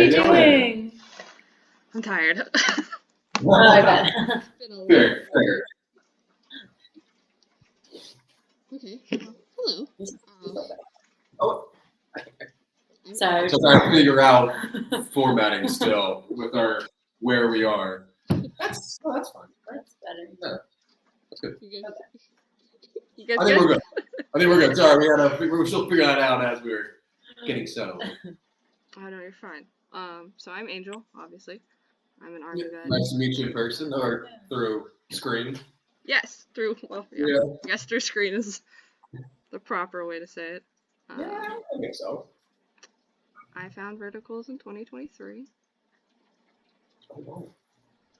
you doing? I'm tired. Oh, I bet. Fair. Okay. Hello. Oh, Sorry. so trying to figure out formatting still with our where we are. That's fine. Right? That's better. Yeah, that's good. You guys I think good? we're good. Sorry, we were still figuring that out as we were getting settled. Oh no, you're fine. So I'm Angel, obviously. I'm an army vet. Nice to meet you in person or through screen. Yes, through Yeah. yes, through screen is the proper way to say it. I think so. I found Verticals in 2023. Oh, wow.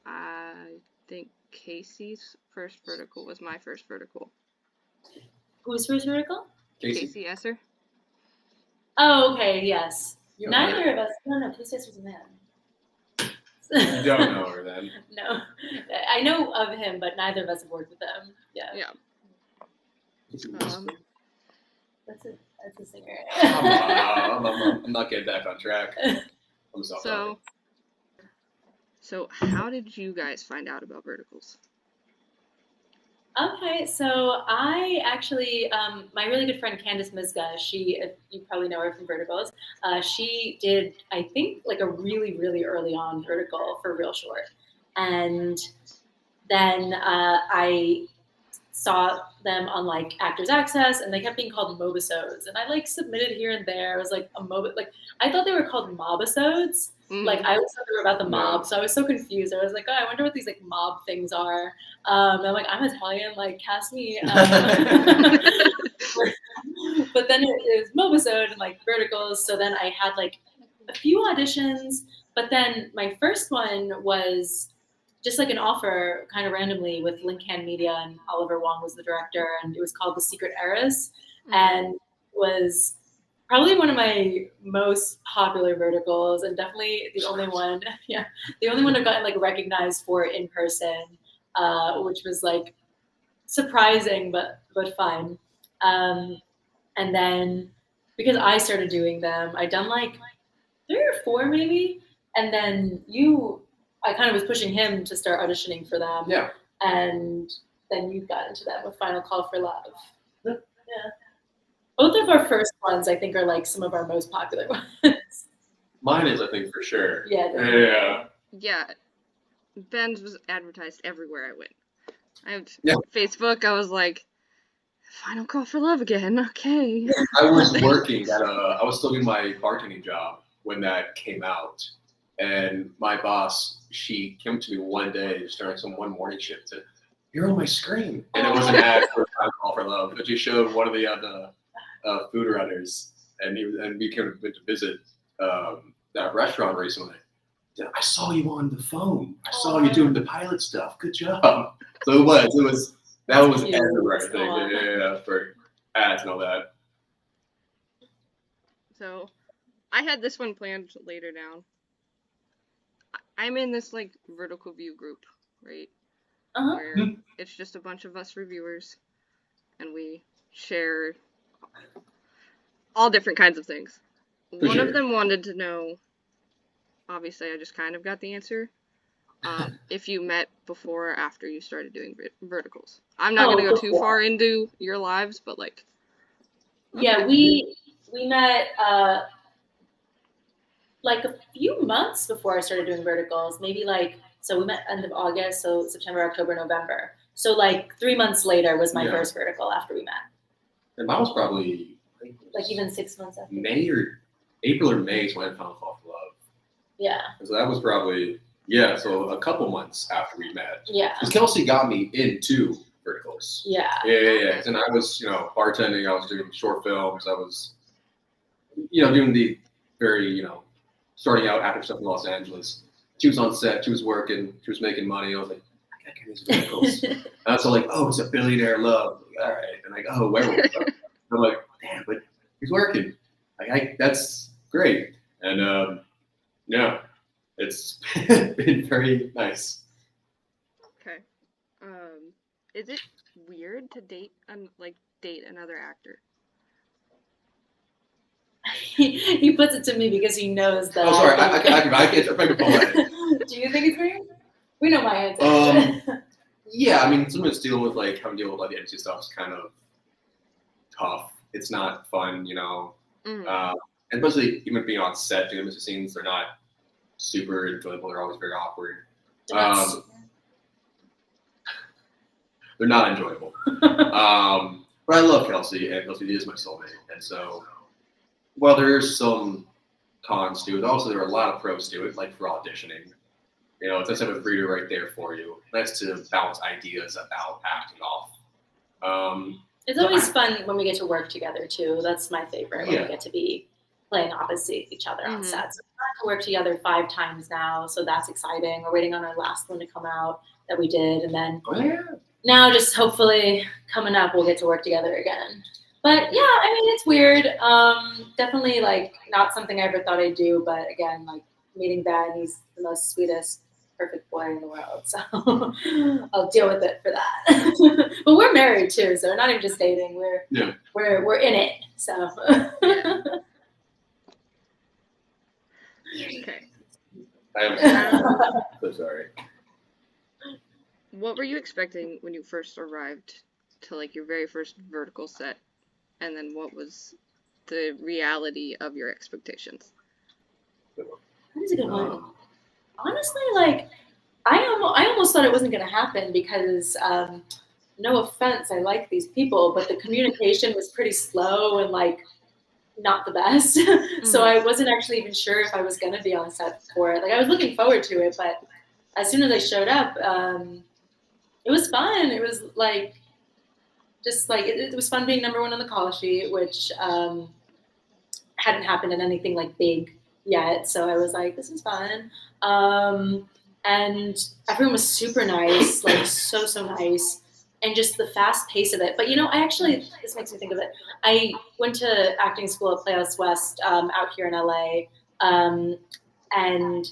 I think Casey's first vertical was my first vertical. Who's first vertical? Casey Esser. Oh, okay, yes. You Neither of us. No, Casey was a man. You don't know her then. No, I know of him, but neither of us have worked with him. Yeah. That's a singer. I'm not getting back on track. I'm sorry. So how did you guys find out about verticals? Okay, so I actually, my really good friend Candice Mizga, you probably know her from Verticals. She did, I think, like a really, really early on vertical for Real Short. And then I saw them on like Actors Access, and they kept being called mobisodes. And I like submitted here and there. I was like I thought they were called mobisodes. Like I always thought they were about the mob, so I was so confused. I was like, oh, I wonder what these like mob things are. And I'm like, I'm Italian, like cast me. But then it was mobisode and like verticals. So then I had like a few auditions, but then my first one was just like an offer kind of randomly with Link Hand Media, and Oliver Wong was the director, and it was called The Secret Eras, and was probably one of my most popular verticals, and definitely the only one I've gotten like recognized for in person, which was like surprising but fun. And then because I started doing them, I'd done like 3 or 4 maybe, and then I kind of was pushing him to start auditioning for them. Yeah. And then you got into them with Final Call for Love. Yeah. Both of our first ones, I think, are like some of our most popular ones. Mine is, I think, for sure. Yeah. Yeah. Ben's was advertised everywhere I went. Facebook, I was like, Final Call for Love again. Okay. I was working I was still doing my bartending job when that came out. And my boss, she came to me one day, starting some one morning shift, said, "You're on my screen." And it was an ad for Final Call for Love. But she showed one of the food runners, and we went to visit that restaurant recently. I saw you on the phone. I saw you doing the pilot stuff. Good job. So that was everywhere, I think. Yeah, for ads and all that. So I had this one planned later down. I'm in this like vertical view group, right? Where it's just a bunch of us reviewers, and we share all different kinds of things. One of them wanted to know, obviously I just kind of got the answer, if you met before or after you started doing verticals. I'm not going to go too far into your lives, but like... Yeah, we met like a few months before I started doing verticals, maybe so we met end of August, so September, October, November. So like 3 months later was my first vertical after we met. And mine was probably like even 6 months after. April or May is when I found Fall for Love. Yeah. So that was probably so a couple months after we met. Yeah. Because Kelsey got me into verticals. Yeah. Yeah. And I was bartending. I was doing short films. I was doing the very starting out actor stuff in Los Angeles. She was on set. She was working. She was making money. I was like, I gotta get these verticals. And I was like, oh, it's a billionaire love. Like, all right. And like, oh, werewolf. I'm like, damn, but he's working. Like, that's great. And it's been very nice. Okay. Is it weird to date another actor? he puts it to me because he knows that. Oh, sorry, I can't pull it. Do you think it's weird? We know my answer. Yeah, I mean, sometimes dealing with like having to deal with like the editing stuff is kind of tough. It's not fun, you know. And especially even being on set doing the scenes, they're not super enjoyable. They're always very awkward. They're not enjoyable. But I love Kelsey, and Kelsey is my soulmate. And so, while there are some cons to it, also there are a lot of pros to it, like for auditioning. You know, it's nice to have a reader right there for you. Nice to bounce ideas about acting off. It's always fun when we get to work together too. That's my favorite, when we get to be playing opposite each other on set. So we've got to work together 5 times now, so that's exciting. We're waiting on our last one to come out that we did, and then now just hopefully coming up we'll get to work together again. But yeah, I mean, it's weird. Definitely like not something I ever thought I'd do, but again, like meeting Ben, he's the most sweetest, perfect boy in the world, so I'll deal with it for that. But we're married too, so we're not even just dating. We're in it. So. Okay. I'm so sorry. What were you expecting when you first arrived to like your very first Vertical set, and then what was the reality of your expectations? That is a good one. Honestly, like I almost thought it wasn't going to happen because, no offense, I like these people, but the communication was pretty slow and like not the best. So I wasn't actually even sure if I was going to be on set for it. Like I was looking forward to it, but as soon as I showed up, it was fun. It was like just like it was fun being number 1 on the call sheet, which hadn't happened in anything like big yet. So I was like, this is fun. And everyone was super nice, like so nice, and just the fast pace of it. But you know, this makes me think of it. I went to acting school at Playhouse West out here in LA, and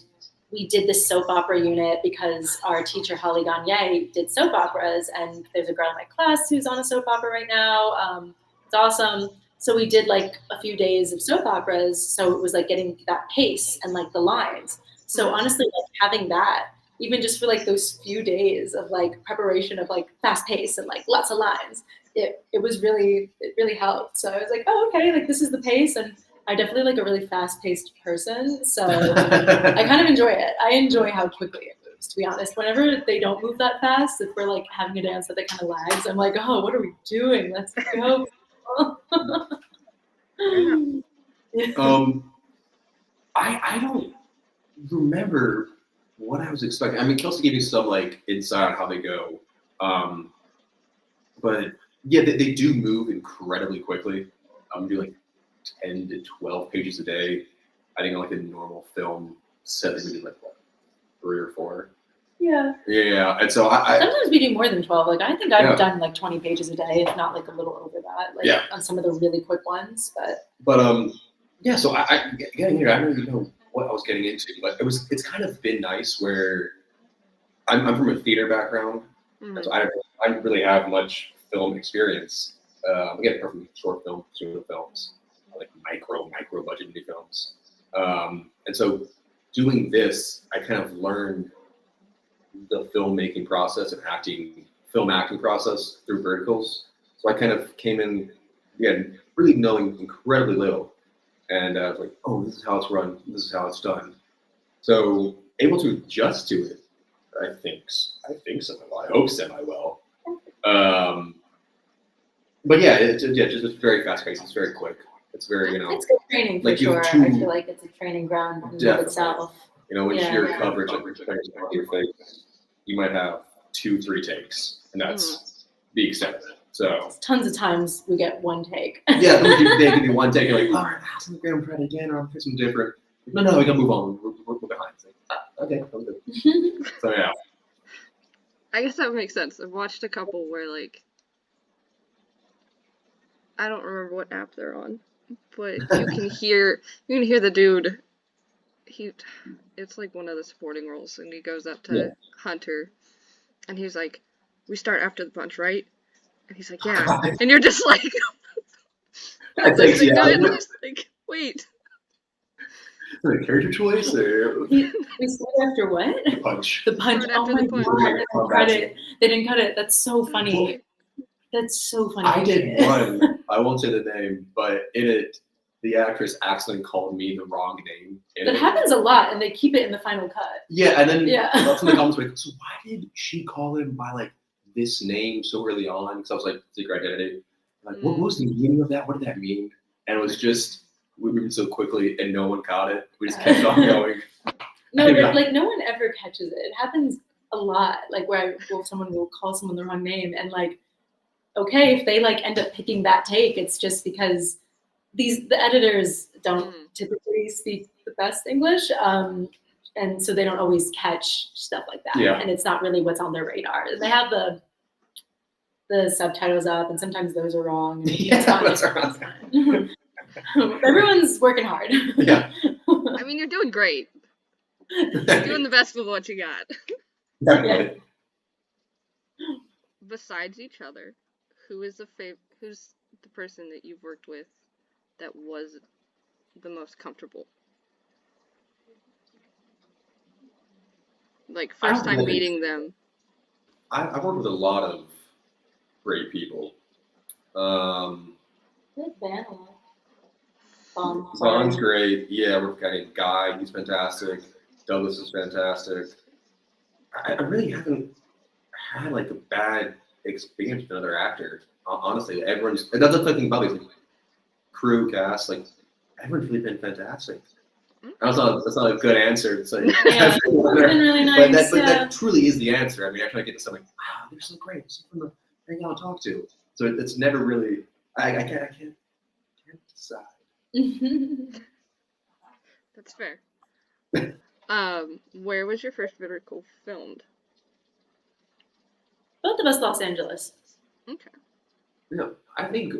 we did this soap opera unit because our teacher Holly Gagne did soap operas, and there's a girl in my class who's on a soap opera right now. It's awesome. So we did like a few days of soap operas, so it was like getting that pace and like the lines. So honestly, like having that, even just for like those few days of like preparation of like fast pace and like lots of lines, it really helped. So I was like, oh, okay, like this is the pace, and I'm definitely like a really fast paced person. So I kind of enjoy it. I enjoy how quickly it moves, to be honest. Whenever they don't move that fast, if we're like having a dance that kind of lags, I'm like, oh, what are we doing? Let's go. I don't remember what I was expecting. I mean, Kelsey gave me some like insight on how they go, but yeah, they do move incredibly quickly. Do like 10 to 12 pages a day. I think on like a normal film set, they would do like what, 3 or 4. Yeah. Yeah, and so I sometimes we do more than 12. Like I think I've done like 20 pages a day, if not like a little over that. Like on some of the really quick ones, but yeah. So I getting here, I don't even know what I was getting into, but it's kind of been nice where I'm from a theater background, so I don't really have much film experience. Again, from short film, studio films, like micro budget indie films, and so doing this, I kind of learned the filmmaking process and film acting process through Verticals. So I kind of came in, again, really knowing incredibly little. And I was like, oh, this is how it's run. This is how it's done. So able to adjust to it, I think semi-well. I hope semi-well. But yeah, it's just very fast-paced. It's very quick. It's very, it's good training for sure. I feel like it's a training ground in itself. You know, when your coverage of your face, you might have 2-3 takes, and that's the extent of it. So tons of times we get 1 take. Yeah, they give you 1 take. You're like, all right, how's the gram print again, or I'm doing something different. No, we gotta move on. We're behind. It's like, okay, I'm good. So yeah. I guess that makes sense. I've watched a couple where like I don't remember what app they're on, but you can hear the dude. It's like one of the supporting roles, and he goes up to Hunter, and he's like, "We start after the punch, right?" And he's like, "Yeah," and you're just like, that takes you out. Like, wait, The character choice or We said after what? punch? The punch. Right Oh after my the punch. god! They didn't cut it. They didn't cut it. That's so funny. That's so funny. I did one. I won't say the name, but in it, the actress accidentally called me the wrong name. That happens a lot, and they keep it in the final cut. Yeah, and then that's when the comments were like, so why did she call him by like this name so early on? Because I was like, secret identity. Like, what was the meaning of that? What did that mean? And it was just we moved so quickly, and no one caught it. We just kept on going. No, like no one ever catches it. It happens a lot. Like where someone will call someone the wrong name, and like, okay, if they like end up picking that take, it's just because the editors don't typically speak the best English, and so they don't always catch stuff like that. Yeah. And it's not really what's on their radar. They have the subtitles up, and sometimes those are wrong. And That's right. Everyone's working hard. Yeah. I mean, you're doing great. You're doing the best with what you got. Definitely. Besides each other, who's the person that you've worked with that was the most comfortable? Like first time meeting them. I've worked with a lot of great people. Good band. Vaughn's great. Yeah, we've got a Guy. He's fantastic. Douglas is fantastic. I really haven't had like a bad experience with another actor. Honestly, everyone's. That's the thing about these like, crew cast. Like everyone's really been fantastic. That's not a good answer. It's like yeah, it's been really nice. But that truly is the answer. I mean, after I get to something, wow, they're so great. So fun to hang out and talk to. So it's never really. I can't decide. That's fair. Where was your first Vertical filmed? Both of us, Los Angeles. Okay. Yeah, I think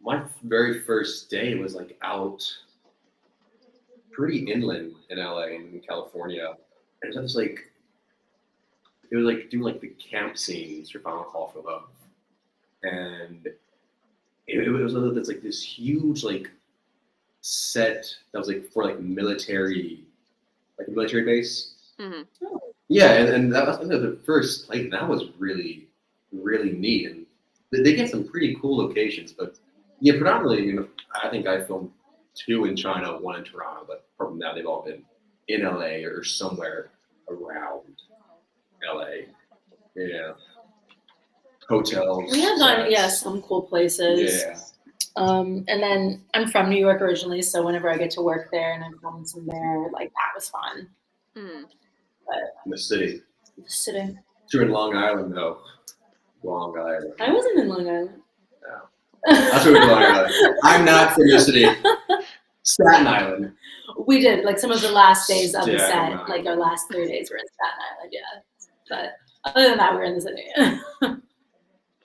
my very first day was like out pretty inland in LA in California. And it was like doing like the camp scenes for Final Call for Love. And it was it's like this huge like set that was like for like military base. Mm-hmm. Yeah, and that was the first like that was really, really neat. And they get some pretty cool locations, but yeah, predominantly, I think I filmed 2 in China, 1 in Toronto, but apart from that, they've all been in LA or somewhere around LA. Yeah. Hotels. We have done, some cool places. Yeah. And then I'm from New York originally, so whenever I get to work there and I filmed some there, like that was fun. But in the city. Sitting. You're in Long Island, though. Long Island. I wasn't in Long Island. No. That's where we're Long Island. I'm not from the city. Staten Island. We did, like some of the last days of the Staten set, Island. like our last 3 days were in Staten Island, yeah. But other than that, we're in the city.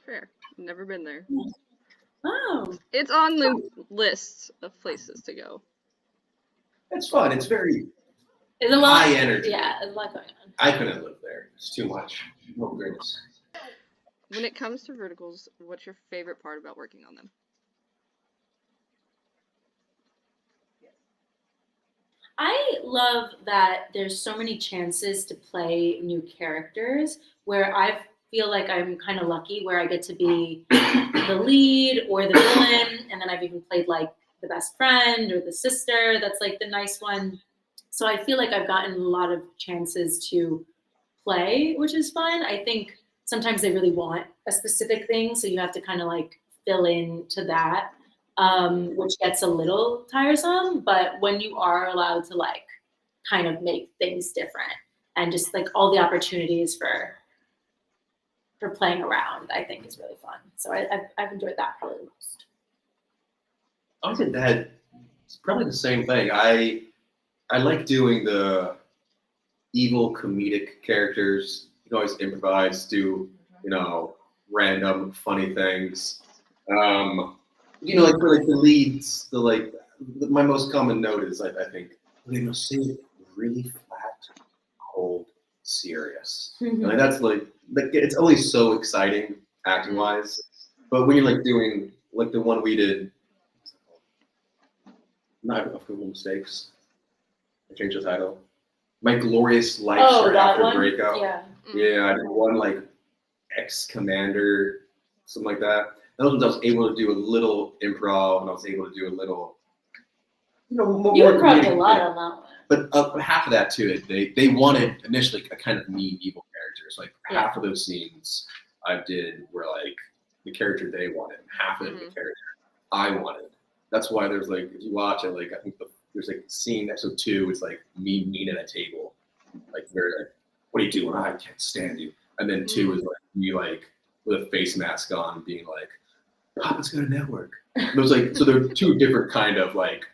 Fair. Never been there. Oh. It's on the list of places to go. It's fun. It's very It's a lot, high energy. Yeah, there's a lot going on. I couldn't live there. It's too much. Oh, goodness. When it comes to verticals, what's your favorite part about working on them? I love that there's so many chances to play new characters where I feel like I'm kind of lucky where I get to be the lead or the villain, and then I've even played like the best friend or the sister that's like the nice one. So I feel like I've gotten a lot of chances to play, which is fun. I think sometimes they really want a specific thing, so you have to kind of like fill in to that. Which gets a little tiresome, but when you are allowed to like kind of make things different and just like all the opportunities for playing around, I think is really fun. So I've enjoyed that probably the most. I think that it's probably the same thing. I like doing the evil comedic characters. You can always improvise, do random funny things. Like for like the leads, my most common note is I think they say it really flat, cold, serious. Mm-hmm. Like that's like it's always so exciting acting wise. But when you're like doing like the one we did, Not Enough Mistakes. I changed the title. My Glorious Life After Breakout. Yeah. Yeah, I did one like ex-commander, something like that. Those ones I was able to do a little improv, and I was able to do a little, more. You improv a lot on that one. But half of that too, they wanted initially a kind of mean evil characters. Like half of those scenes I did were like the character they wanted, half of it the character I wanted. That's why there's like, if you watch it, like I think there's like scene episode 2, it's like me at a table, like very like, what are you doing? I can't stand you. And then 2 is like me like with a face mask on, being like, Papa's got a network. There's like, so they're 2 different kind of like,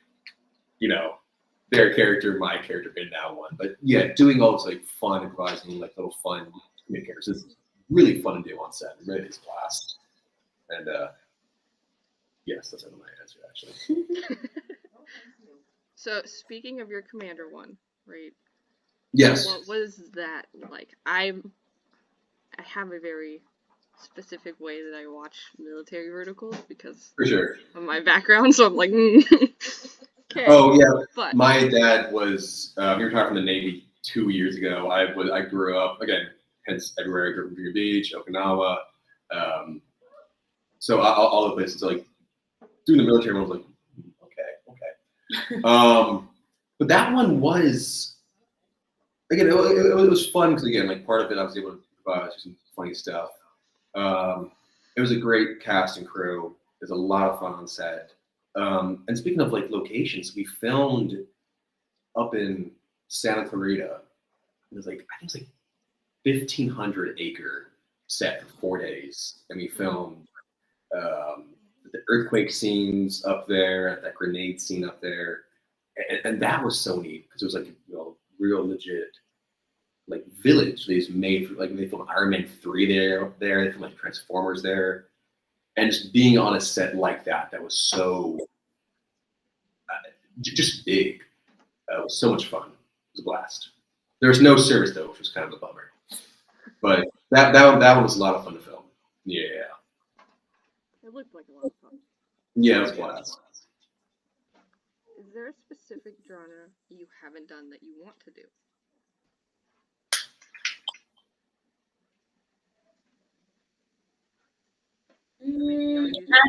their character, my character in that one. But yeah, doing all this like fun improvising, like little fun characters is really fun to do on set. It really is a blast. And yes, that's my answer actually. So speaking of your commander one, right? Yes. What was that like? I have a very specific way that I watch military verticals because for sure of my background, so I'm like, okay. Oh yeah, but my dad was. He retired from the Navy 2 years ago. I grew up again, hence everywhere. I grew up in Virginia Beach, Okinawa, so all the places. So like doing the military one was like, okay. But that one was again, it was fun because again, like part of it, I was able to provide some funny stuff. It was a great cast and crew. There's a lot of fun on set. And speaking of like locations, we filmed up in Santa Clarita. It was like, I think it's like 1,500 acre set for 4 days. And we filmed the earthquake scenes up there, that grenade scene up there. And that was so neat because it was like, real legit like village they just made for, like they filmed Iron Man 3 there, they filmed like Transformers there. And just being on a set like that was so just big. It was so much fun. It was a blast. There was no service though, which was kind of a bummer. But that one was a lot of fun to film. Yeah. It looked like a lot of fun. Yeah, it was a blast. Is there a specific genre you haven't done that you want to do?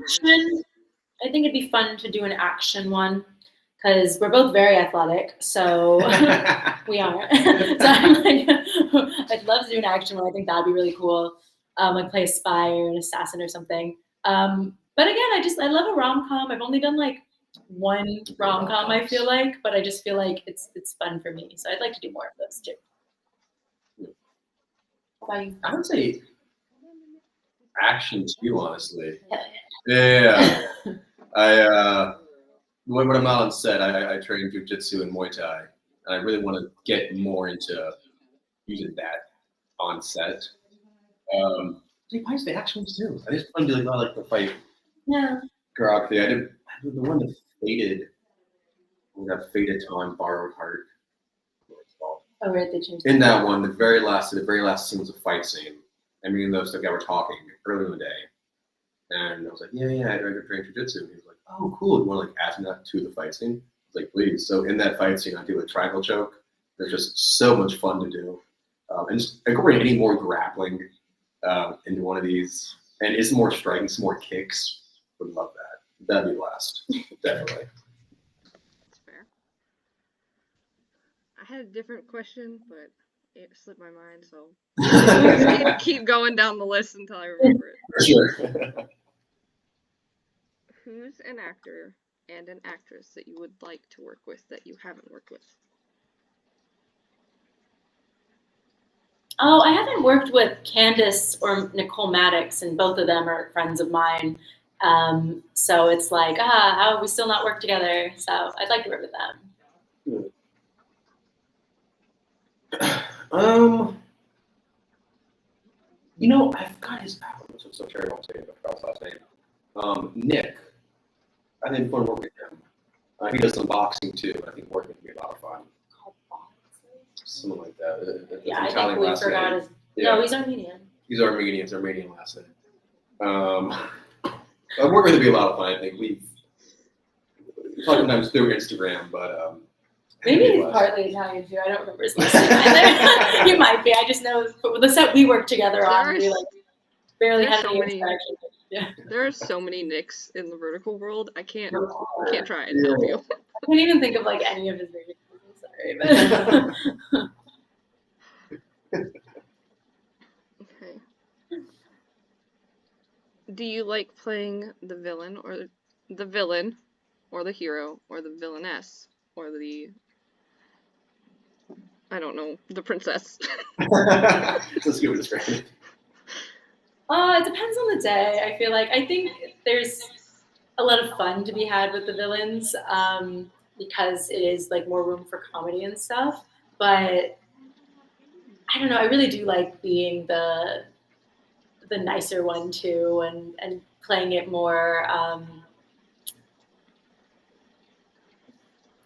Action. I think it'd be fun to do an action one because we're both very athletic, so we are. So I'm like, I'd love to do an action one. I think that'd be really cool. Like play a spy or an assassin or something. But again, I love a rom-com. I've only done like one rom-com, I feel like, but I just feel like it's fun for me. So I'd like to do more of those too. How about you? I would say action too, honestly. Yeah. When I'm not on set, I train jiu-jitsu and Muay Thai, and I really want to get more into using that on set. I used the action ones too. I just want to do like the fight. Yeah. Choreography. I did the one that faded. We got Faded Time, Borrowed Heart. Oh, right, they changed. In that one, the very last scene was a fight scene. And me and those guys were talking earlier in the day. And I was like, yeah, I train jiu-jitsu. And he was like, oh, cool. You want to like add that to the fight scene? I was like, please. So in that fight scene, I do a triangle choke. There's just so much fun to do. And just incorporate any more grappling into one of these. And it's more striking, some more kicks. Would love that. That'd be blast. Definitely. That's fair. I had a different question, but it slipped my mind, so just keep going down the list until I remember it. Sure. Who's an actor and an actress that you would like to work with that you haven't worked with? Oh, I haven't worked with Candace or Nicole Maddox, and both of them are friends of mine. So it's like, how have we still not worked together? So I'd like to work with them. I've got his name. I'm so terrible saying his last name. Nick. I think fun working with him. He does some boxing too. I think working would be a lot of fun. Something like that. Yeah, I think we forgot his. No, he's Armenian. He's Armenian. It's Armenian last name. Working would be a lot of fun. I think we talk sometimes through Instagram, but Maybe he's partly Italian too. I don't remember his last name either. He might be. I just know the set we worked together on, we like barely had any interaction. Yeah. There are so many Nicks in the Vertical world. I can't try and help you. I can't even think of like any of his names. I'm sorry, but Okay. Do you like playing the villain or the hero or the villainess or the the princess? Let's give it a try. It depends on the day. I think there's a lot of fun to be had with the villains because it is like more room for comedy and stuff. But I don't know. I really do like being the nicer one too, and playing it more.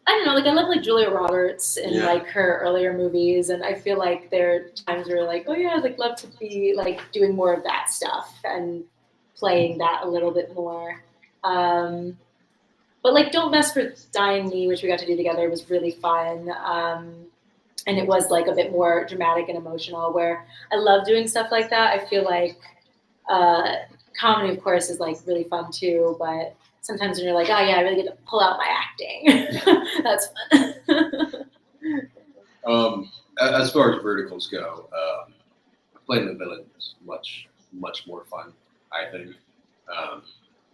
I don't know, like I love like Julia Roberts in like her earlier movies, and I feel like there are times where like, oh yeah, I'd like love to be like doing more of that stuff and playing that a little bit more. But like Don't Mess for Dying Me, which we got to do together, was really fun. And it was like a bit more dramatic and emotional, where I love doing stuff like that. I feel like comedy, of course, is like really fun too, but sometimes when you're like, oh yeah, I really get to pull out my acting. That's fun. As far as verticals go, playing the villain is much more fun, I think.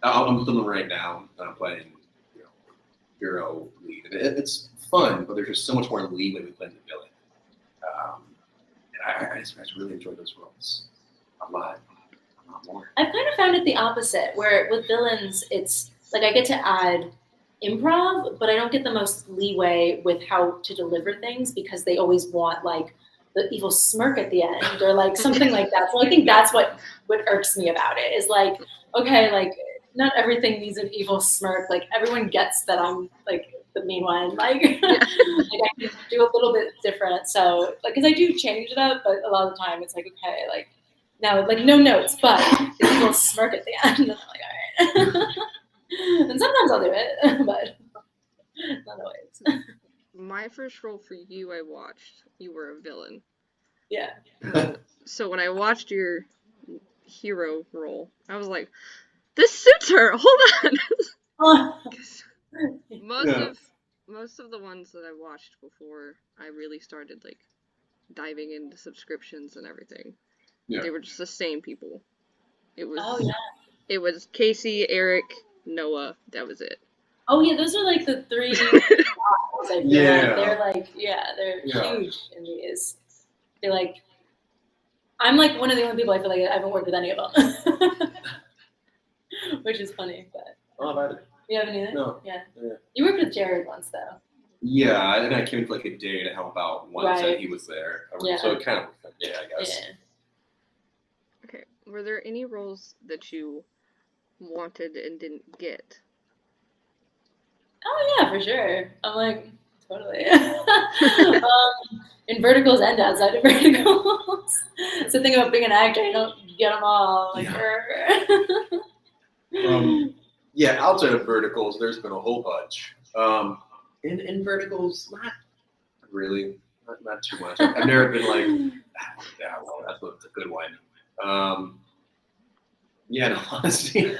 I'm filming right now, and I'm playing hero lead. It's fun, but there's just so much more leeway with playing the villain. And I just really enjoy those roles a lot more. I've kind of found it the opposite, where with villains, it's like I get to add improv, but I don't get the most leeway with how to deliver things because they always want like the evil smirk at the end or like something like that. So I think that's what irks me about it is like, okay, like not everything needs an evil smirk. Like everyone gets that I'm like the mean one. Like, like I can do a little bit different. So like, cause I do change it up, but a lot of the time it's like, okay, like now like no notes, but the evil smirk at the end. And I'm like, all right. And sometimes I'll do it, but not always. My first role for you, I watched, you were a villain. Yeah. So when I watched your hero role, I was like, this suits her. Hold on. Most of the ones that I watched before I really started like diving into subscriptions and everything, they were just the same people. It was Casey, Eric, Noah. That was it. Oh yeah, those are like the three. I feel they're like they're huge in these. They're like, I'm like one of the only people I feel like I haven't worked with any of them, which is funny. But you haven't either. No. Yeah. You worked with Jared once though. Yeah, and I came for like a day to help out once that he was there. So it kind of I guess. Yeah. Okay. Were there any roles that you wanted and didn't get? Oh yeah, for sure. I'm like totally. In verticals and outside of verticals. It's the thing about being an actor, you don't get them all. Like, outside of verticals, there's been a whole bunch. In verticals, not really, not too much. I've never been like, that's a good one. No, honestly.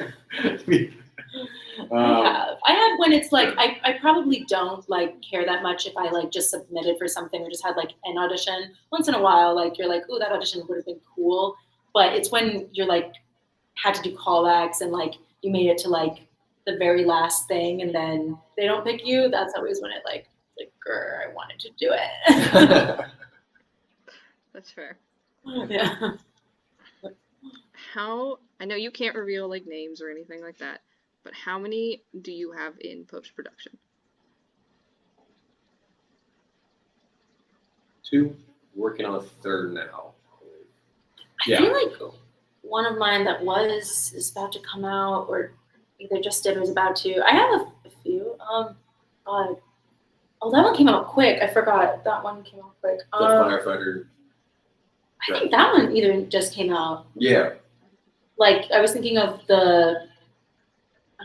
I have when it's like I probably don't like care that much if I like just submitted for something or just had like an audition once in a while. Like you're like, oh, that audition would have been cool, but it's when you're like had to do callbacks and like you made it to like the very last thing and then they don't pick you. That's always when it like I wanted to do it. That's fair. Yeah. I know you can't reveal like names or anything like that, but how many do you have in post-production? 2. Working on a 3rd now. I feel like one of mine that is about to come out or either just did or is about to. I have a few. God. Oh, that one came out quick. I forgot. That one came out quick. The firefighter. I think that one either just came out. Yeah. Like, I was thinking of I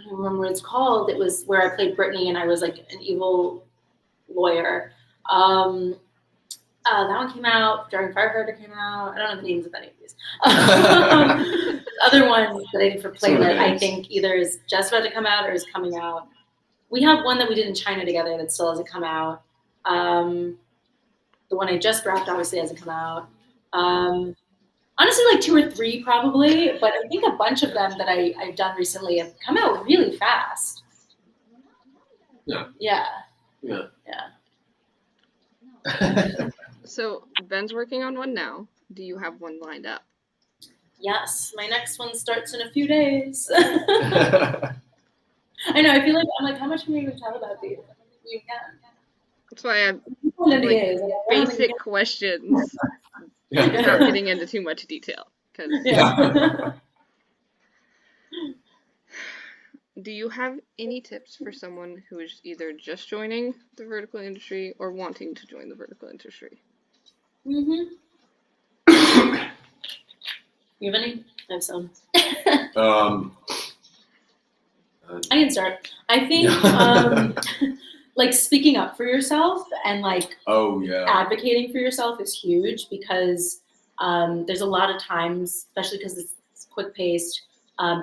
don't remember what it's called. It was where I played Brittany and I was like an evil lawyer. That one came out. During Firefighter came out. I don't know the names of any of these. Other one that I did for Playlet, I think either is just about to come out or is coming out. We have one that we did in China together that still hasn't come out. The one I just wrapped obviously hasn't come out. Honestly, like 2 or 3 probably, but I think a bunch of them that I've done recently have come out really fast. Yeah. Yeah. Yeah. Yeah. So Ben's working on one now. Do you have one lined up? Yes, my next one starts in a few days. I know. I feel like I'm like, how much can we even tell about these? You can. That's why I have basic questions. Start getting into too much detail. Do you have any tips for someone who is either just joining the vertical industry or wanting to join the vertical industry? You have any? I have some. I can start. I think like speaking up for yourself and like advocating for yourself is huge because there's a lot of times, especially because it's quick paced,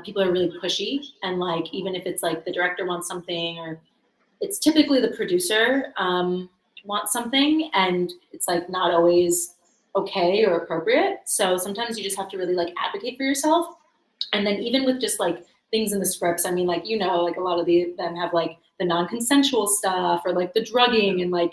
people are really pushy, and like even if it's like the director wants something or it's typically the producer wants something and it's like not always okay or appropriate. So sometimes you just have to really like advocate for yourself. And then even with just like things in the scripts, I mean, like, you know, like a lot of them have like the non-consensual stuff or like the drugging and like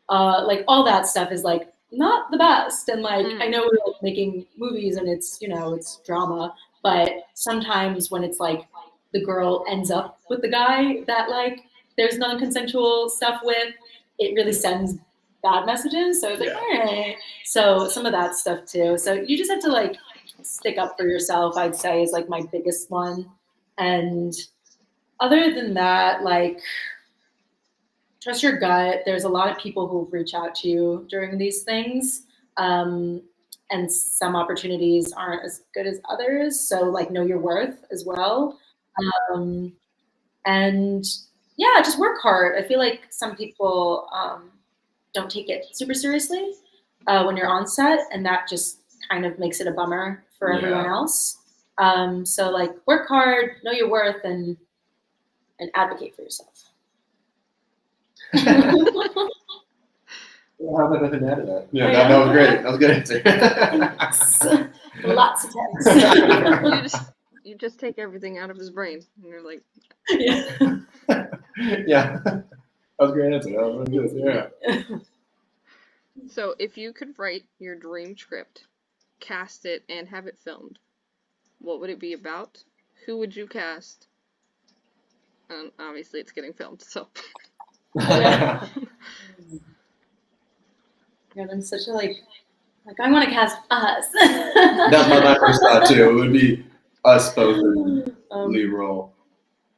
all that stuff is like not the best. And like, I know we're like making movies and it's, you know, it's drama, but sometimes when it's like the girl ends up with the guy that like there's non-consensual stuff with, it really sends bad messages. So it's like, all right. So some of that stuff too. So you just have to like stick up for yourself, I'd say, is like my biggest one. And other than that, like trust your gut. There's a lot of people who reach out to you during these things. And some opportunities aren't as good as others. So like know your worth as well. And yeah, just work hard. I feel like some people don't take it super seriously when you're on set, and that just kind of makes it a bummer for everyone else. So like work hard, know your worth, and advocate for yourself. How about nothing to add to that? Yeah, that was great. That was a good answer. Lots of times. You just take everything out of his brain, and you're like, yeah, that was a great answer. That was really good. Yeah. So, if you could write your dream script, cast it, and have it filmed, what would it be about? Who would you cast? Obviously, it's getting filmed, so. Yeah, I'm such a like I want to cast us. That's my first thought too. It would be us both in lead role.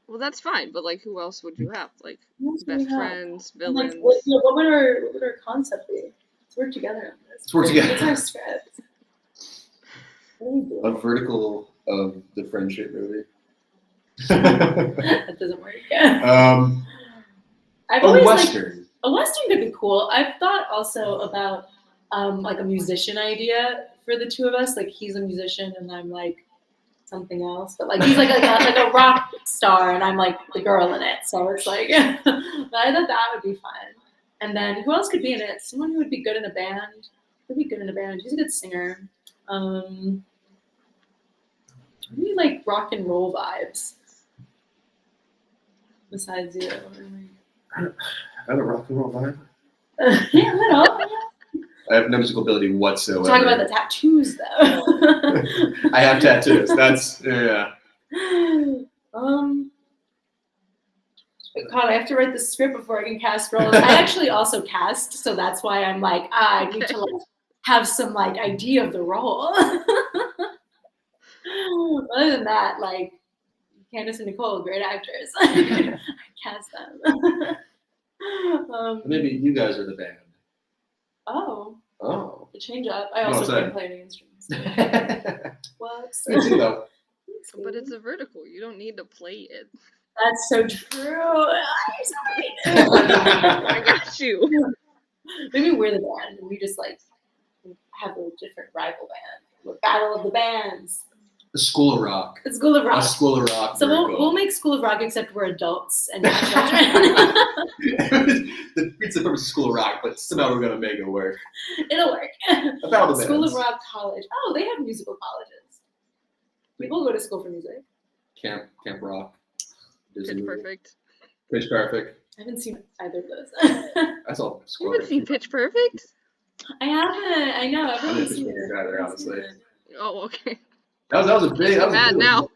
Well, that's fine, but like, who else would you have? Like, best friends, villains. Like, what would our concept be? Let's work together on this. Let's work together. What's our script? A vertical of the friendship movie. That doesn't work. I've a always Western. A Western could be cool. I've thought also about like a musician idea for the two of us. Like he's a musician and I'm like something else, but like he's like a rock star and I'm like the girl in it. So it's like, I thought that would be fun. And then who else could be in it? Someone who would be good in a band. Would be good in a band. He's a good singer. Maybe like rock and roll vibes. Besides you. I have a rock and roll vibe. Yeah, I know. I have no musical ability whatsoever. Talk about the tattoos, though. I have tattoos. That's yeah. God, I have to write the script before I can cast roles. I actually also cast, so that's why I'm like, I need to like have some like idea of the role. Other than that, like Candace and Nicole, great actors. I cast them. Maybe you guys are the band. Oh. The change up. I also can't play any instruments. Whoops. Me too, though. But it's a vertical. You don't need to play it. That's so true. I'm sorry. I got you. Maybe we're the band. We just like have a different rival band. We're Battle of the Bands. The School of Rock. The School of Rock. A School of Rock. So we'll make School of Rock, except we're adults and not children. It's the purpose of School of Rock, but somehow we're gonna make it work. It'll work. About the School bands. of Rock College. Oh, they have musical colleges. People go to school for music. Camp Rock. Disney Pitch movie. Perfect. Pitch Perfect. I haven't seen either of those. That's all. You haven't seen Pitch Perfect? I haven't. I know. I've I'm only a Pitch seen Perfect it. guy there, honestly. Oh, okay. That was a big. That was Mad a big now.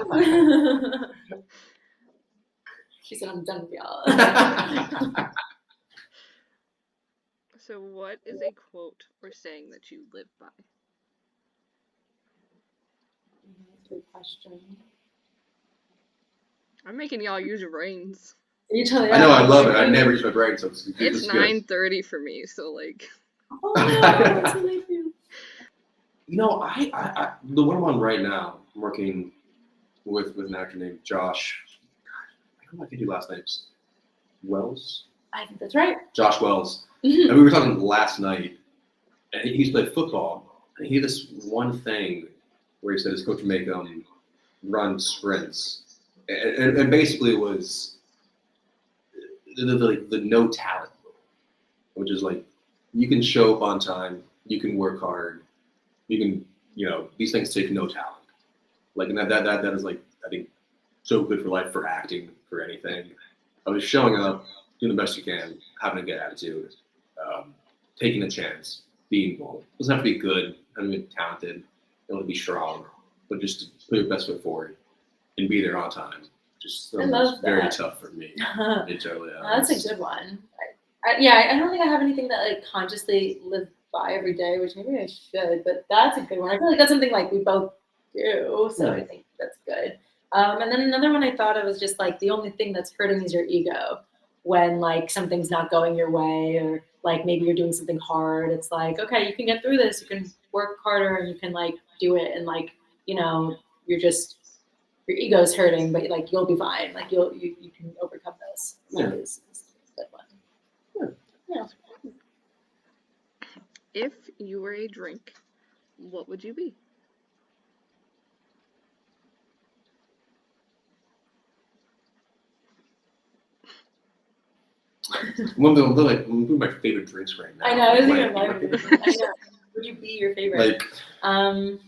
one. She said, "I'm done with y'all." So, what is a quote or saying that you live by? Good question. I'm making y'all use your brains. You tell me. I know, I love it. I never use my brain, so it's It's good. 9:30 for me, so like. Oh no, that's what I do. You know, I the one I'm on right now, I'm working with an actor named Josh. I don't know if I can do last names. Wells? I think that's right. Josh Wells. Mhm. And we were talking last night, and he used to play football. And he had this one thing where he said his coach would make him run sprints. And basically it was the no talent rule, which is like, you can show up on time, you can work hard, you can, these things take no talent. Like, and that is like, I think, so good for life, for acting, for anything. I was showing up, doing the best you can, having a good attitude, taking a chance, being bold. It doesn't have to be good, doesn't have to be talented, it doesn't have to be strong, but just to put your best foot forward and be there on time. Just I love very that. tough for me. It totally is. That's a good one. I don't think I have anything that like consciously live by every day, which maybe I should, but that's a good one. I feel like that's something like we both do, so I think that's good. And then another one I thought of was just like, the only thing that's hurting is your ego. When like something's not going your way, or like maybe you're doing something hard, it's like, okay, you can get through this, you can work harder, and you can like do it, and like, you're just, your ego's hurting, but like you'll be fine. Like you can overcome this. That is a good one. Yeah. If you were a drink, what would you be? One of my favorite drinks right now. I know, I was even Like, wondering. I know. Would you be your favorite? Like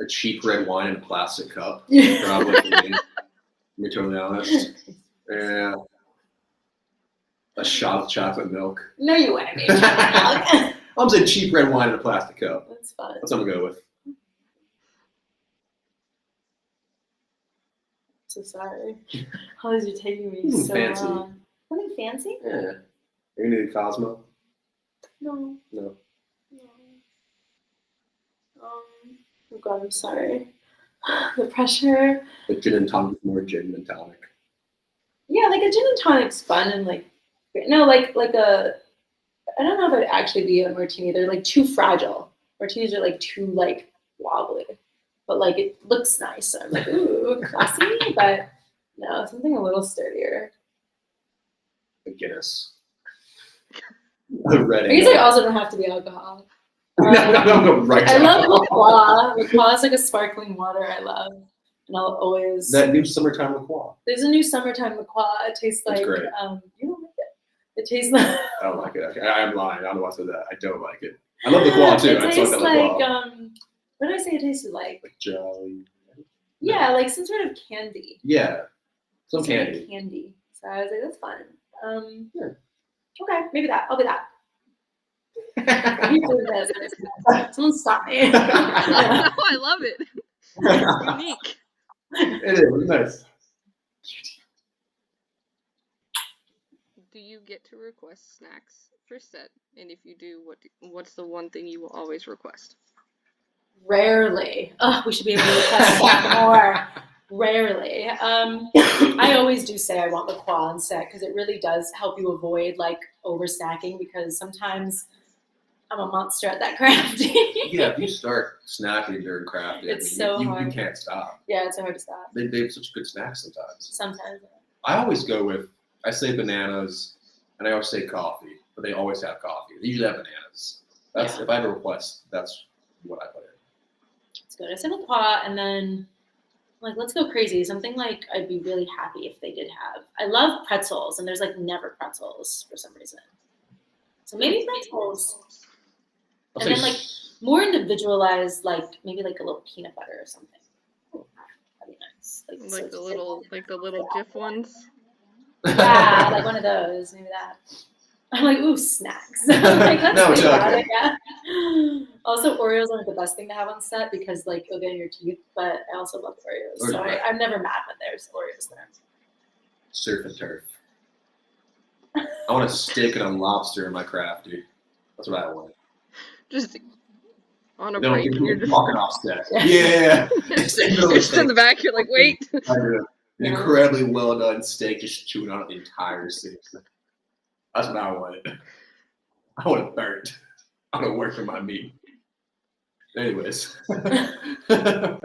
a cheap red wine in a plastic cup. Yeah. Probably. To be totally honest. Yeah. A shot of chocolate milk. No, you wouldn't be a chocolate milk. I'm saying cheap red wine in a plastic cup. That's fun. That's what I'm gonna go with. So sorry. How is you taking me so fancy. long? Something fancy? Yeah. Are you gonna do Cosmo? No. No. Oh God, I'm sorry. The pressure. Like gin and tonic, more gin than tonic. Yeah, like a gin and tonic's fun, and like a. I don't know if it'd actually be a martini. They're like too fragile. Martinis are like too like wobbly, but like it looks nice. So I'm like, ooh, classy, but no, something a little sturdier. A Guinness. A red. I guess I also don't have to be alcohol. No, right. I love LaCroix. LaCroix is like a sparkling water I love. And I'll always. That new summertime LaCroix. There's a new summertime LaCroix. It tastes That's like. great. You don't like it. It tastes like. I don't like it. I'm lying. I don't know why I said that. I don't like it. I love LaCroix too. It I tastes like like. LaCroix. What did I say it tasted like? Like jelly. Yeah, like some sort of candy. Yeah. Some Sort of candy. Candy. So I was like, that's fun. Yeah. Okay, maybe that. I'll be that. You do this. Someone stop me. No, I love it. It's unique. It is nice. Do you get to request snacks for set? And if you do, what's the one thing you will always request? Rarely. Oh, we should be able to request that more. Rarely. I always do say I want LaCroix on set because it really does help you avoid like over snacking, because sometimes I'm a monster at that crafting. Yeah, if you start snacking during crafting, It's so you hard. can't stop. Yeah, it's so hard to stop. They have such good snacks sometimes. Sometimes. I always go with, I say bananas, and I always say coffee, but they always have coffee. They usually have bananas. That's if I have a request, that's what I put in. It's good. I said with pot, and then like let's go crazy. Something like I'd be really happy if they did have. I love pretzels, and there's like never pretzels for some reason. So maybe pretzels. And then like more individualized, like maybe like a little peanut butter or something. Ooh, that'd be nice. Like the little Jif ones. Yeah, like one of those. Maybe that. I'm like, ooh, snacks. Like, No, it's okay. Yeah. Also, Oreos are the best thing to have on set because like you'll get in your teeth. But I also love Oreos, so I'm never mad when there's Oreos there. Surf and turf. I want a steak and a lobster in my crafty. That's what I want. Just on a break, you're just walking off set. Yeah. Just in the back, you're like, wait. An incredibly well done steak, just chewing on it the entire scene. That's what I want. I want it burnt. I want to work for my meat. Anyways. Were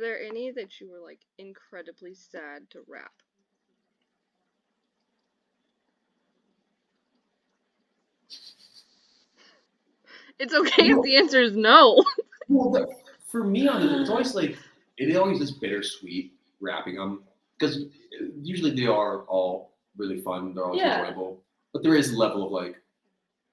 there any that you were like incredibly sad to wrap? It's okay if the answer is no. Well, for me, it's always like it always is bittersweet wrapping them because usually they are all really fun. They're always enjoyable, but there is a level of like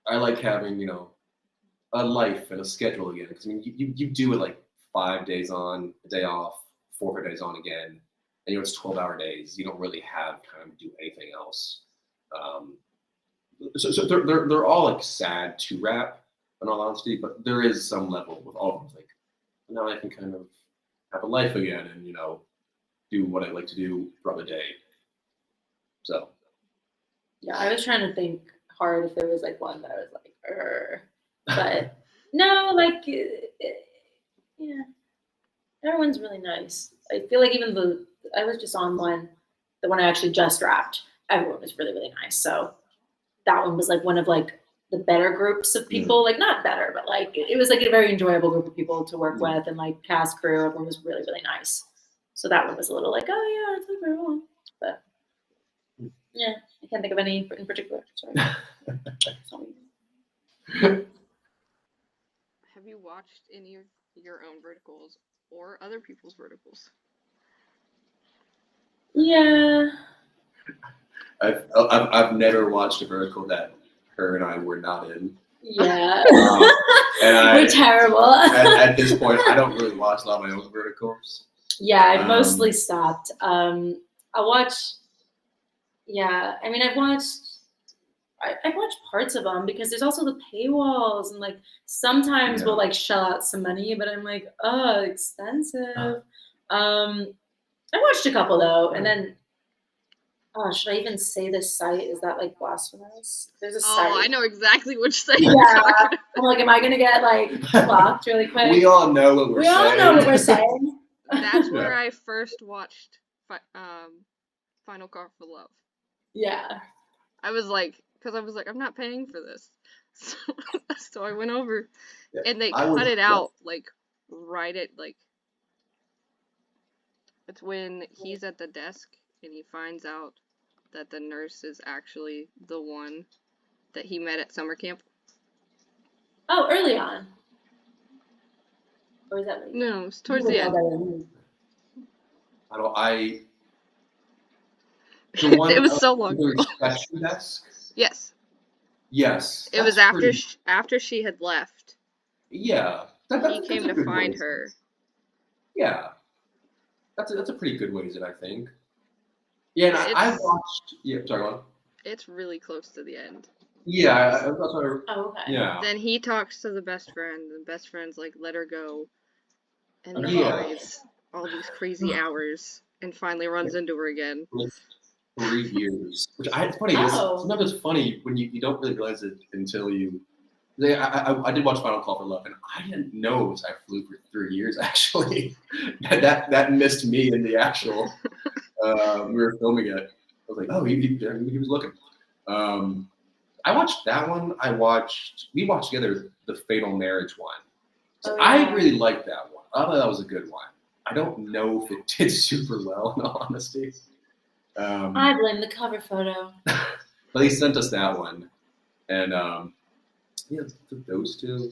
I like having a life and a schedule again. Because I mean, you do it like 5 days on, a day off, 4 days on again, and it's 12-hour days. You don't really have time to do anything else. So they're all like sad to wrap. In all honesty, but there is some level with all of them. Like now I can kind of have a life again and do what I like to do throughout the day. So yeah, I was trying to think hard if there was like one that I was like, but no, like yeah, everyone's really nice. I feel like even I was just on the one I actually just wrapped. Everyone was really, really nice. So that one was like one of like the better groups of people, like not better, but like it was like a very enjoyable group of people to work with, and like cast crew, everyone was really, really nice. So that one was a little like, oh yeah, it's like everyone, but yeah, I can't think of any in particular. Sorry. Have you watched any of your own verticals or other people's verticals? Yeah. I've never watched a vertical that her and I were not in. Yeah. And we're terrible. At this point, I don't really watch a lot of my own verticals. Yeah, I've mostly stopped. I watch. Yeah, I mean, I've watched parts of them because there's also the paywalls, and like sometimes we'll like shell out some money, but I'm like, oh, expensive. I watched a couple though, and then. Oh, should I even say this site? Is that like blasphemous? There's a site. Oh, I know exactly which site. Yeah, I'm like, am I gonna get like blocked really quick? We all know what we're saying. We all know what we're saying. That's where I first watched Final Call for Love. Yeah. I was like, I'm not paying for this, so I went over, and they cut it out like right at like. It's when he's at the desk and he finds out that the nurse is actually the one that he met at summer camp. Oh, early on. Or is that late? No, it's towards the end. It was so long ago. The reception desk? Yes. Yes. It was after she had left. Yeah. He came to find her. Yeah. That's a pretty good way, I think. Yeah, and I watched. Yeah, sorry, go on. It's really close to the end. Yeah, that's what I. Oh, okay. Yeah. Then he talks to the best friend, and the best friend's like, "Let her go," and then he waits all these crazy hours, and finally runs into her again. 3 years, which it's funny. Sometimes it's funny when you don't really realize it until you. I did watch Final Call for Love, and I didn't know I flew for 3 years. Actually, that missed me in the actual. We were filming it. I was like, oh, he was looking. I watched that one. We watched together the Fatal Marriage one. So Oh, yeah. I really liked that one. I thought that was a good one. I don't know if it did super well, in all honesty. I blame the cover photo. But they sent us that one, and yeah, those two.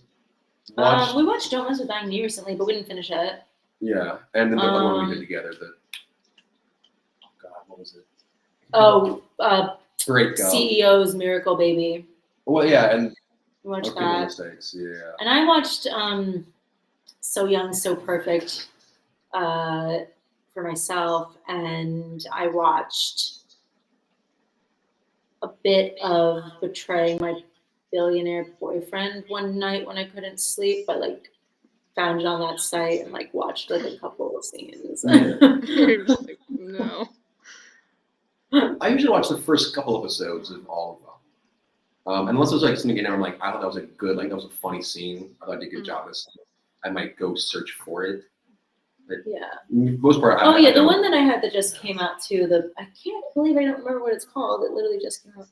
We watched Don't Mess with Dying Me recently, but we didn't finish it. Yeah, and then the other one we did together. Oh God, what was it? Great God. CEO's Miracle Baby. Well, yeah, and we watched okay, that. Mistakes, yeah. And I watched So Young, So Perfect for myself, and I watched a bit of Betraying My Billionaire Boyfriend one night when I couldn't sleep, but like found it on that site and like watched like a couple of scenes. You're just like, no. I usually watch the first couple episodes of all of them. Unless it was like something in there, I'm like, I thought that was a good, like that was a funny scene. I thought I did a good job of this. I might go search for it. But yeah. Most part. The one that I had that just came out too. I can't believe I don't remember what it's called. It literally just came out.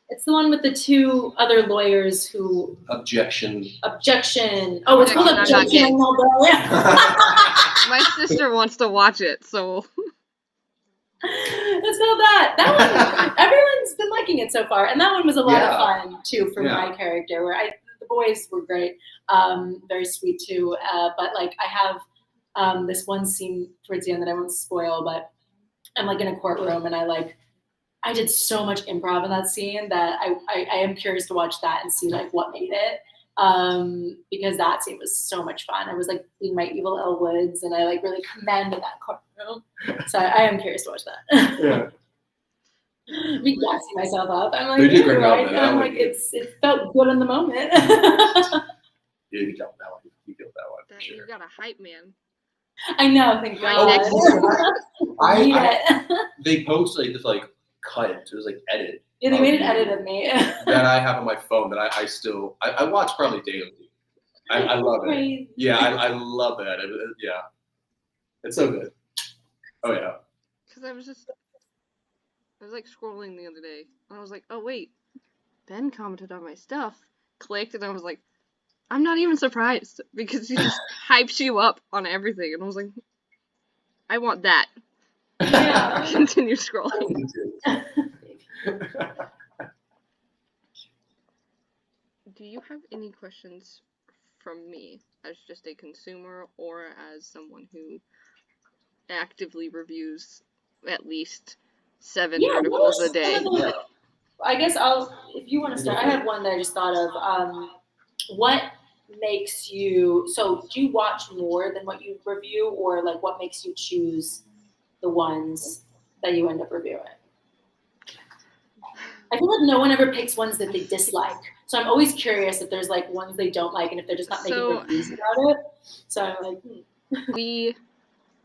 It's the one with the two other lawyers who. Objection. Oh, it's called Objection. My sister wants to watch it, so. It's called that. That one, everyone's been liking it so far, and that one was a lot of fun too for my character. Where the boys were great, very sweet too. But like I have this one scene towards the end that I won't spoil, but I'm like in a courtroom and I did so much improv in that scene that I am curious to watch that and see like what made it. Because that scene was so much fun. I was like being my evil Elle Woods, and I like really commanded that courtroom. So I am curious to watch that. Yeah. Me gassing myself up. I'm like, they did great job. I'm like, it felt good in the moment. Yeah, you got that one. You killed that one. Sure. You got a hype man. I know. Thank God. They posted like this like cut. It was like edit. Yeah, they made an edit of me. that I have on my phone that I still watch probably daily. I love it. Yeah, I love that. Yeah, it's so good. Oh yeah. Because I was like scrolling the other day, and I was like, oh wait, Ben commented on my stuff. Clicked, and I was like, I'm not even surprised because he just hypes you up on everything, and I was like, I want that. Yeah. Continue scrolling. Do you have any questions from me as just a consumer or as someone who actively reviews at least 7 verticals a day? I guess if you want to start, I have one that I just thought of. What makes you, so do you watch more than what you review, or like what makes you choose the ones that you end up reviewing? I feel like no one ever picks ones that they dislike. So I'm always curious if there's like ones they don't like and if they're just not making reviews about it. So I'm like,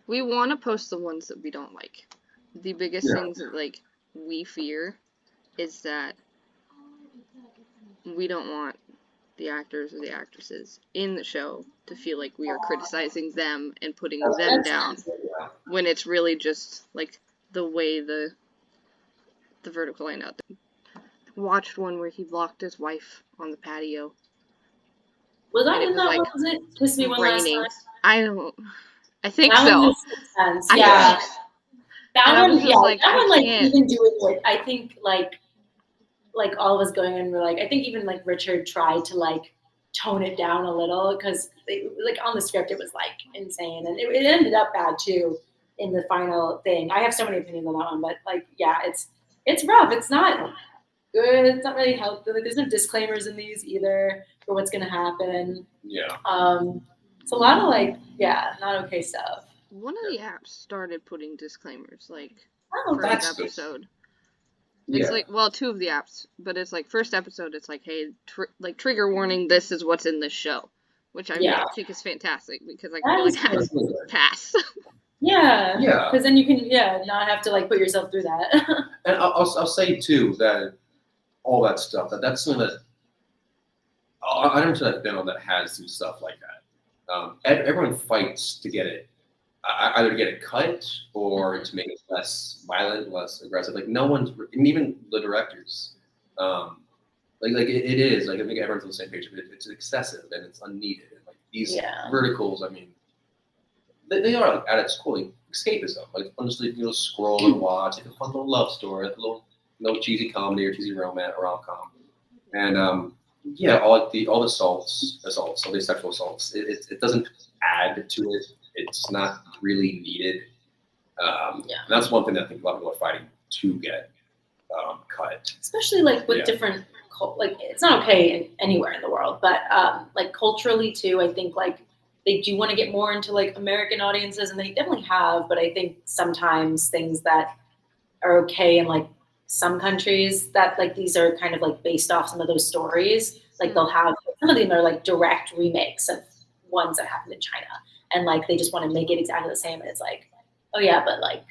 We want to post the ones that we don't like. The biggest things that like we fear is that we don't want the actors or the actresses in the show to feel like we are criticizing them and putting them down when it's really just like the way the vertical line out there. Watched one where he locked his wife on the patio. Was that in that one? Was it Kiss Me One Last Time? I think so. One makes sense. Yeah. That one, like even doing it, I think like all of us going in were like, I think even like Richard tried to like tone it down a little because like on the script it was like insane, and it ended up bad too in the final thing. I have so many opinions on that one, but like yeah, it's rough. It's not good. It's not really helpful. Like, there's no disclaimers in these either for what's gonna happen. Yeah. It's a lot of like not okay stuff. One of the apps started putting disclaimers like first episode. It's like, well, 2 of the apps, but it's like first episode, it's like, hey, like trigger warning, this is what's in this show, which I think is fantastic because I can like pass. Yeah. Because then you can not have to like put yourself through that. And I'll say too that all that stuff that's something that I don't know that Ben that has some stuff like that. Everyone fights to get it. Either to get it cut or to make it less violent, less aggressive. Like no one's, and even the directors, Like it is. Like I think everyone's on the same page. It's excessive and it's unneeded. And like these verticals, I mean, they are like, at its core like escapism. Like honestly, scroll and watch like a fun little love story, like a little cheesy comedy or cheesy romance or rom-com, and all the assaults, all these sexual assaults. It doesn't add to it. It's not really needed. And that's one thing that I think a lot of people are fighting to get cut. Especially like with different, like it's not okay anywhere in the world, but like culturally too, I think like they do want to get more into like American audiences, and they definitely have, but I think sometimes things that are okay in like some countries that like these are kind of like based off some of those stories. Like they'll have, some of them are like direct remakes of ones that happened in China, and like they just want to make it exactly the same, and it's like, oh yeah, but like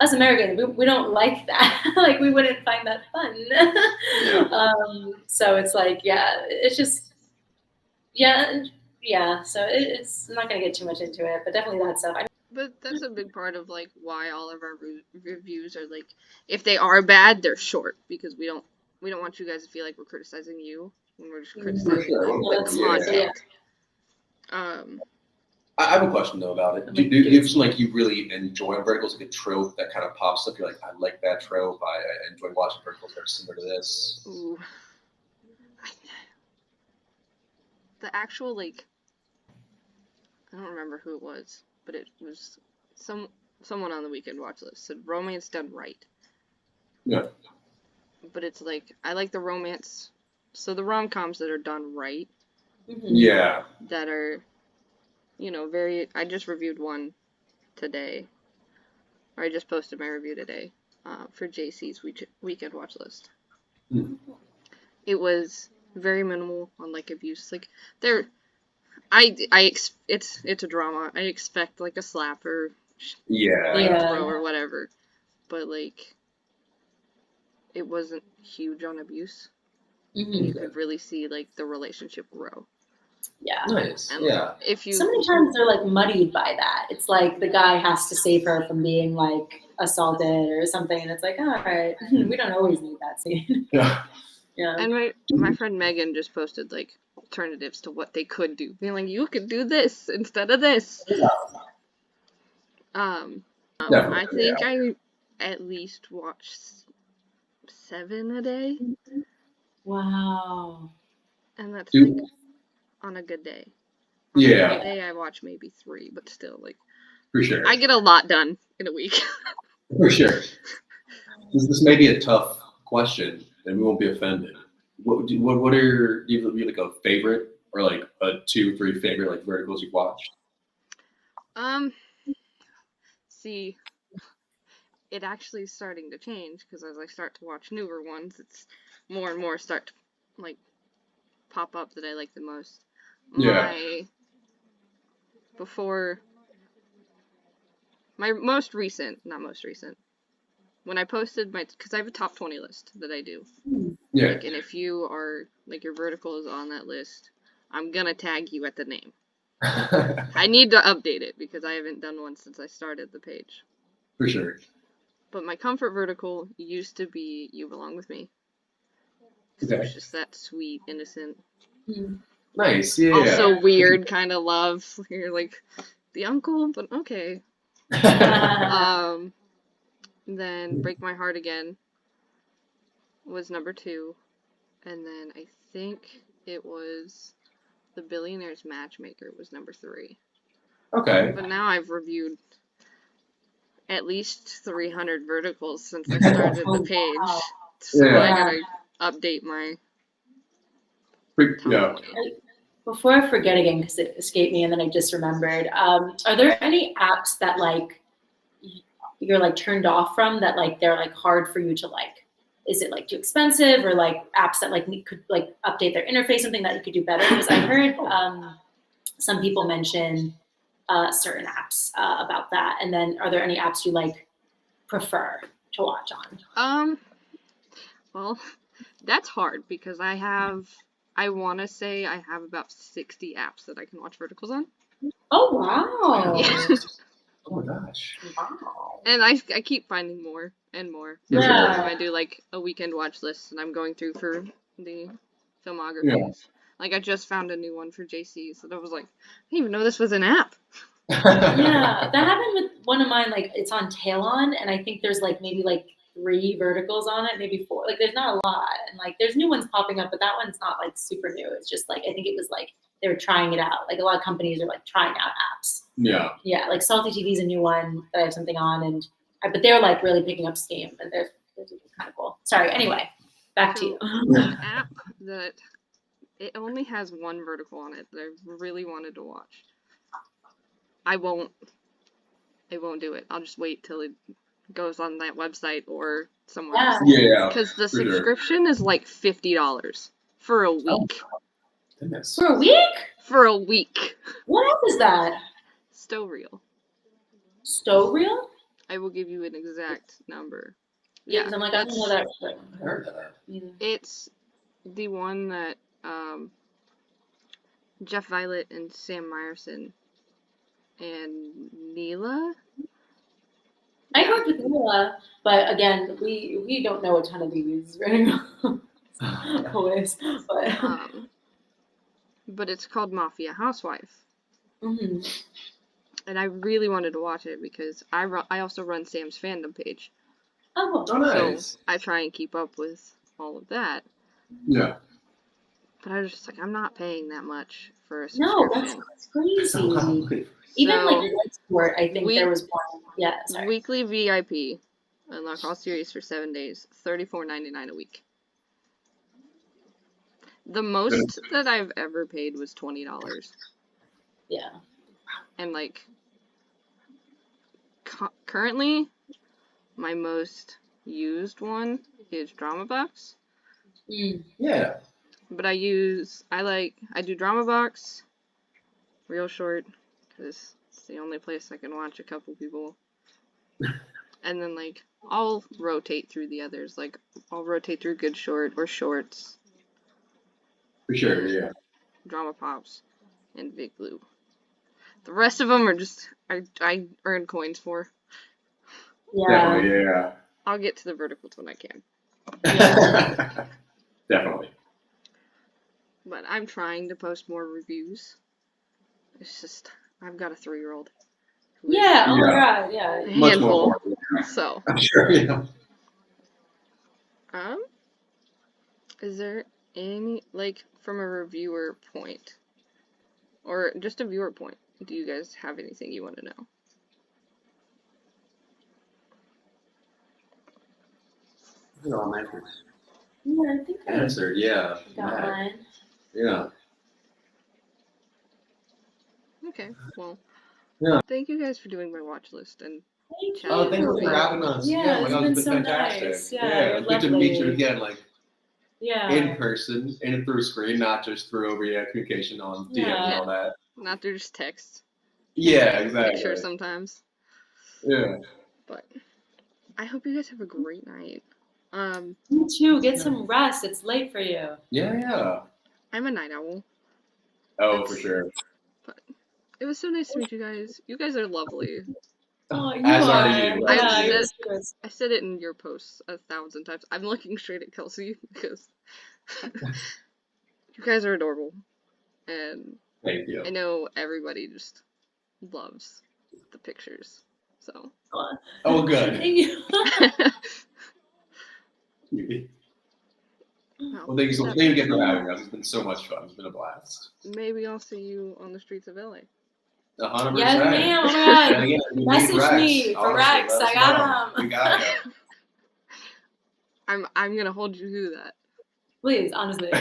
us Americans, we don't like that. Like we wouldn't find that fun. So it's like, it's just, so it's I'm not gonna get too much into it, but definitely that stuff. But that's a big part of like why all of our reviews are like, if they are bad, they're short, because we don't want you guys to feel like we're criticizing you when we're just criticizing the content. I have a question though about it. Do you have something like you really enjoy on Verticals, like a trope that kind of pops up? You're like, I like that trope. I enjoy watching Verticals that are similar to this. Ooh. The actual like, I don't remember who it was, but it was someone on the weekend watch list said romance done right. Yeah. But it's like, I like the romance, so the rom-coms that are done right. Yeah. That are, very. I just reviewed one today, or I just posted my review today, for JC's weekend watch list. It was very minimal on like abuse. Like it's a drama. I expect like a slap or throw or whatever, but like it wasn't huge on abuse. You could really see like the relationship grow. Yeah. Nice. And if you, so many times they're like muddied by that. It's like the guy has to save her from being like assaulted or something, and it's like, all right, we don't always need that scene. Yeah. And my friend Megan just posted like alternatives to what they could do, being like, you could do this instead of this. I think I at least watch 7 a day. Wow. And that's like on a good day. On a good day, I watch maybe 3, but still, like, for sure, I get a lot done in a week. For sure. This may be a tough question, and we won't be offended. Do you have like a favorite, or like a 2, 3 favorite like verticals you've watched? See, it actually is starting to change, because as I start to watch newer ones, it's more and more start to like pop up that I like the most. My most recent, when I posted because I have a top 20 list that I do. Yeah. Like, and if you are, like, your vertical is on that list, I'm gonna tag you at the name. I need to update it, because I haven't done one since I started the page. For sure. But my comfort vertical used to be You Belong With Me. Okay. It was just that sweet, innocent. Nice, yeah. Also weird kind of love. You're like, the uncle, but okay. Then Break My Heart Again was number 2. And then I think it was The Billionaire's Matchmaker was number 3. Okay. But now I've reviewed at least 300 verticals since I started the page. Wow. So I gotta update my Before I forget again, because it escaped me and then I just remembered, are there any apps that like you're like turned off from, that like they're like hard for you to like? Is it like too expensive, or like apps that like could like update their interface, something that you could do better? Because I heard some people mention certain apps about that. And then are there any apps you like prefer to watch on? Well, that's hard, because I want to say I have about 60 apps that I can watch verticals on. Oh, wow. Yeah. Oh my gosh. Wow. And I keep finding more. and more. For Every sure. time I do like a weekend watch list and I'm going through for the filmographies. Yeah. Like I just found a new one for JC, so I was like, I didn't even know this was an app. Yeah, that happened with one of mine. Like it's on Talon, and I think there's like maybe like 3 verticals on it, maybe 4. Like there's not a lot, and like there's new ones popping up, but that one's not like super new. It's just like I think it was like they were trying it out. Like a lot of companies are like trying out apps. Yeah. Yeah, like Salty TV is a new one that I have something on, and but they're like really picking up steam, and they're kind of cool. Sorry. Anyway, back to you. An app that it only has 1 vertical on it that I really wanted to watch. I won't do it. I'll just wait till it goes on that website or somewhere else. Yeah. Because the for sure. subscription is like $50 for a week. Goodness. For a week? For a week. What app is that? Stow Reel. Stow Reel? I will give you an exact number. Yeah, 'cause I'm like, I don't know that. I heard that. It's the one that Jeff Violet and Sam Meyerson and Neela. I worked with Neela, but again, we don't know a ton of these right now. Always, but it's called Mafia Housewife. Mm-hmm. And I really wanted to watch it because I also run Sam's fandom page. Oh, nice. So I try and keep up with all of that. Yeah. But I was just like, I'm not paying that much for a no, subscription. that's crazy. So, Even like Sport, I think there was one. Yeah, sorry. Weekly VIP, unlock all series for 7 days, $34.99 a week. The most that I've ever paid was $20. Yeah. And like currently, my most used is Drama Box. Yeah. But I do Drama Box, Real Short, because it's the only place I can watch a couple people. And then like I'll rotate through the others. Like I'll rotate through Good Short or Shorts. For sure, yeah. Drama Pops and Big Blue. The rest of them are just I earn coins for. Yeah. Definitely, yeah. I'll get to the verticals when I can. Yeah. Definitely. But I'm trying to post more reviews. It's just I've got a 3-year-old. Yeah. Oh my god. Yeah. A Much handful. more. So. I'm sure. Yeah. Is there any from a reviewer point, or just a viewer point? Do you guys have anything you want to know? All metrics. Yeah, I think I Answered, yeah. got mine. Yeah. Okay, well, yeah. Thank you guys for doing my watch list and. Thank you. Oh, thank you for having us. Yeah, my God, it's been so fantastic. nice. Yeah, it's good to meet you again, like in person and through screen, not just through over communication on DM and all that. Not through just text. Yeah, exactly. Picture sometimes. Yeah. But I hope you guys have a great night. You too. Get some rest. It's late for you. Yeah. I'm a night owl. Oh, for sure. But it was so nice to meet you guys. You guys are lovely. Oh, you As are. are you. I said it in your posts 1,000 times. I'm looking straight at Kelsey because you guys are adorable. And thank you. I know everybody just loves the pictures. So. Oh, good. Thank you. Well, thank you again for having us. It's been so much fun. It's been a blast. Maybe I'll see you on the streets of LA. 100%. Yes, ma'am. Oh my God. Again, Message me for Rex. I got him. We got it. I'm gonna hold you to that. Please, honestly,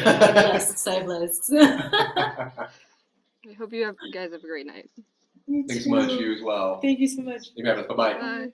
save lists. I hope you guys have a great night. Thanks so much. You as well. Thank you so much. Bye. Bye.